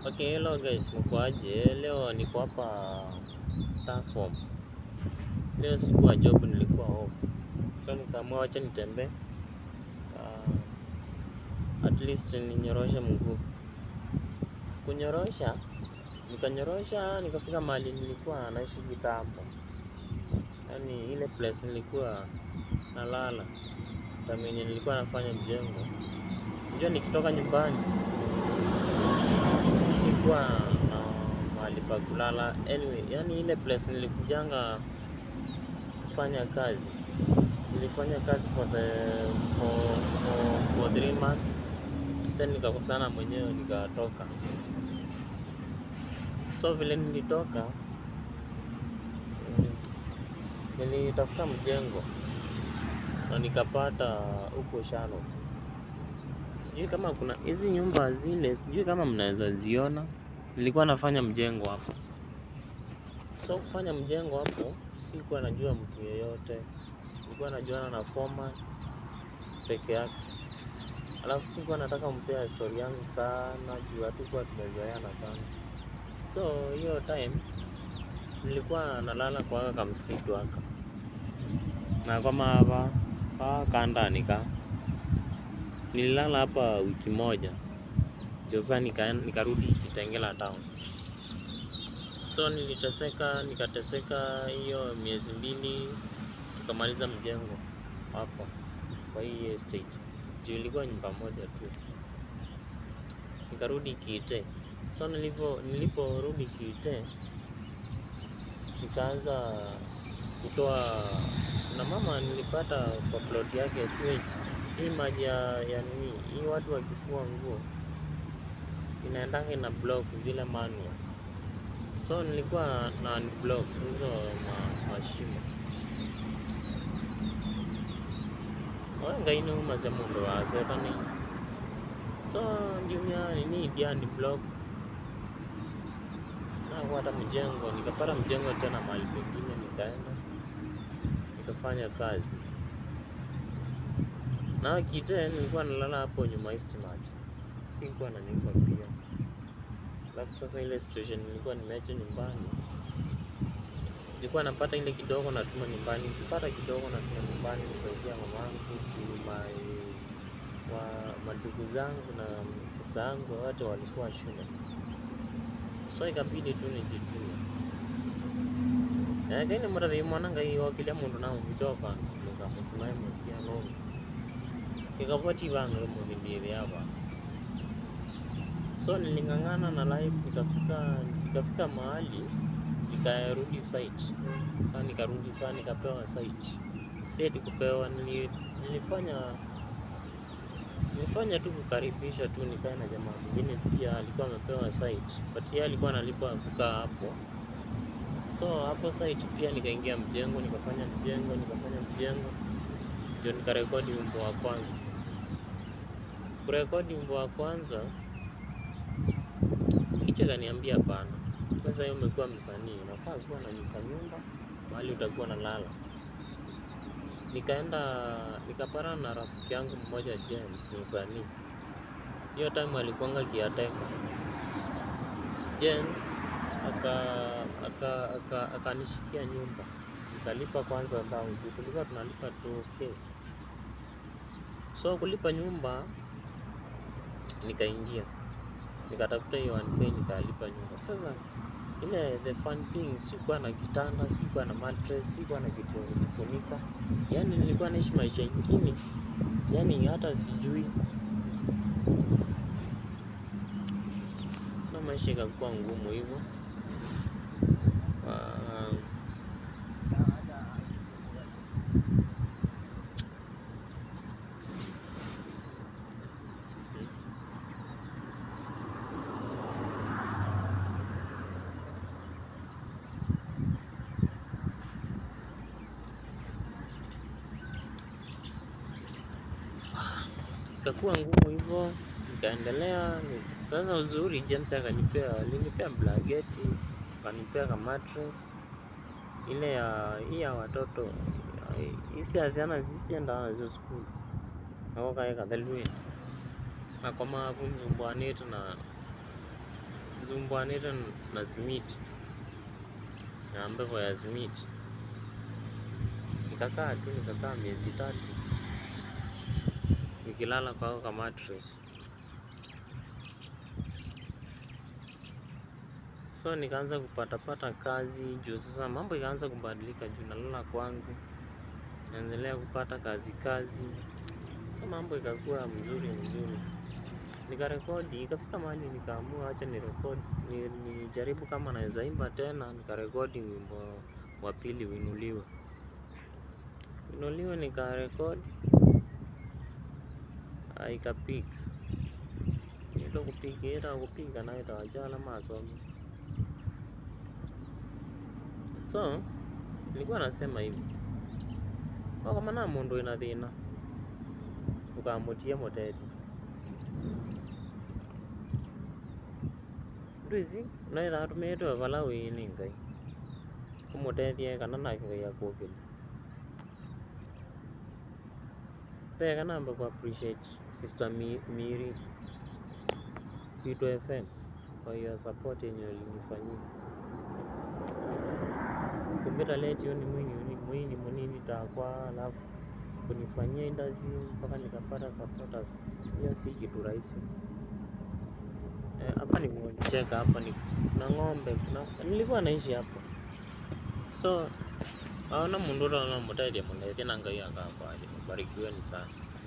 Okay, hello guys, mkoaje? Leo niko hapa Taform. Leo sikuwa job, nilikuwa off. So nikaamua wacha nitembee. At least ninyoroshe mguu. Kunyorosha, nikanyorosha, nikafika mahali nilikuwa naishi kitambo. Yaani ile place nilikuwa nalala. Time yenye nilikuwa nafanya mjengo. Unajua nikitoka nyumbani, sikuwa na mahali pa kulala. Anyway, yaani ile place nilikujanga kufanya kazi. Nilifanya kazi for 3 months, then nikakosana mwenyewe nikatoka. So vile nilitoka, nilitafuta mjengo na nikapata huko Shano. Sijui kama kuna hizi nyumba zile, sijui kama mnaweza ziona. Nilikuwa nafanya mjengo hapo. So kufanya mjengo hapo, sikuwa najua mtu yeyote. Nilikuwa najuana na foreman peke yake. Alafu sikuwa nataka mpea story yangu sana, juu hatukuwa tumezoeana sana. So hiyo time nilikuwa nalala kwa haka kamsitu haka, na kama hapa kandani nililala hapa wiki moja, ndio sasa nikarudi Kitengela town. So nikateseka hiyo miezi mbili, tukamaliza mjengo hapo kwa hii estate, juu ilikuwa nyumba moja tu. Nikarudi Kite. So niliporudi Kite, nikaanza kutoa, na mama nilipata kwa plot yake sewage. Hii maji ya nini, hii watu wakifua nguo inaendanga ina block zile manual. So nilikuwa na unblock hizo mashimo. Wangaini umasema ndo wasetani. So ndio nini dia ni block. Na hata mjengo, nikapata mjengo tena mahali pengine, nikaenda nikafanya kazi. Na Kite nilikuwa nalala hapo nyuma Eastmart. Sikuwa na nyumba pia. Alafu sasa ile situation nilikuwa nimeacha nyumbani, nilikuwa napata ile kidogo natuma nyumbani, nikipata kidogo natuma nyumbani kusaidia mamangu, madugu zangu na sister yangu wote walikuwa shule. So ikabidi tu nijitume. Lakini mara mwananga hiyo kila mtu nao kuchoka, nikamtumaini mkia no. Nikapati banga mvindiri hapa. So nilingangana na life, nikafika mahali nikarudi site. Sasa nikarudi, sasa nikapewa site. Sasa kupewa, nilifanya tu kukaribisha tu, nikae na jamaa mwingine pia alikuwa amepewa site, but yeye alikuwa analipa kukaa hapo. So hapo site pia nikaingia mjengo, nikafanya mjengo, ndio nikarekodi wimbo wa kwanza. Kurekodi wimbo wa kwanza, kichwa kaniambia hapana. Sasa hiyo umekuwa msanii, unafaa kuwa na nyumba mahali utakuwa na lala. Nikapata na rafiki yangu mmoja James, msanii. Hiyo time alikuanga kiateka. James akanishikia nyumba. Nikalipa kwanza down, tulikuwa tunalipa 2K. So kulipa nyumba, nikaingia, nikatafuta hiyo 1K, nikalipa nyumba. Sasa ile the fun thing, sikuwa na kitanda, sikuwa na mattress, sikuwa na kitu kufunika. Yaani nilikuwa naishi maisha ingine, yaani hata sijui. So maisha ikakuwa ngumu hivyo. Ikakuwa ngumu hivyo, nikaendelea. Sasa uzuri James alinipea blanketi, akanipea kama mattress ile ya watoto. Hizi asiana sisi enda hizo school. Nako kae kadhalui. Na kama funzo mbwanetu zumbwanire na simiti na mbevo ya simiti. Nikakaa miezi 3 nikilala kwa mattress. So nikaanza kupata kazi juu sasa mambo ikaanza kubadilika juu nalala kwangu, naendelea kupata kazi. So mambo ikakuwa mzuri. Nikarekodi, ikafika mahali nikaamua acha nijaribu kama naweza imba tena. Nikarekodi wimbo wa pili, Winuliwe. Nikarekodi, ikapika. Kupika na itawajala masomo. So nilikuwa nasema hivi, kama na mundu ina thina ukamutia muteti, nduizi naitha tumitwe vala wini Ngai kumutethie kana na Ngai akukile. Pega namba ku appreciate Sister Miri Kito FM kwa hiyo support yenye ulinifanyia. Kumbita leti yoni mwini munini takwa, alafu kunifanyia interview mpaka nikapata supporters. Hiyo si kitu rahisi. Hapa ni Cheka, hapa ni na ng'ombe, nilikuwa naishi hapa. So aona mundu na mutaidi ya mundu na Ngai akakwaje. Barikiweni sana.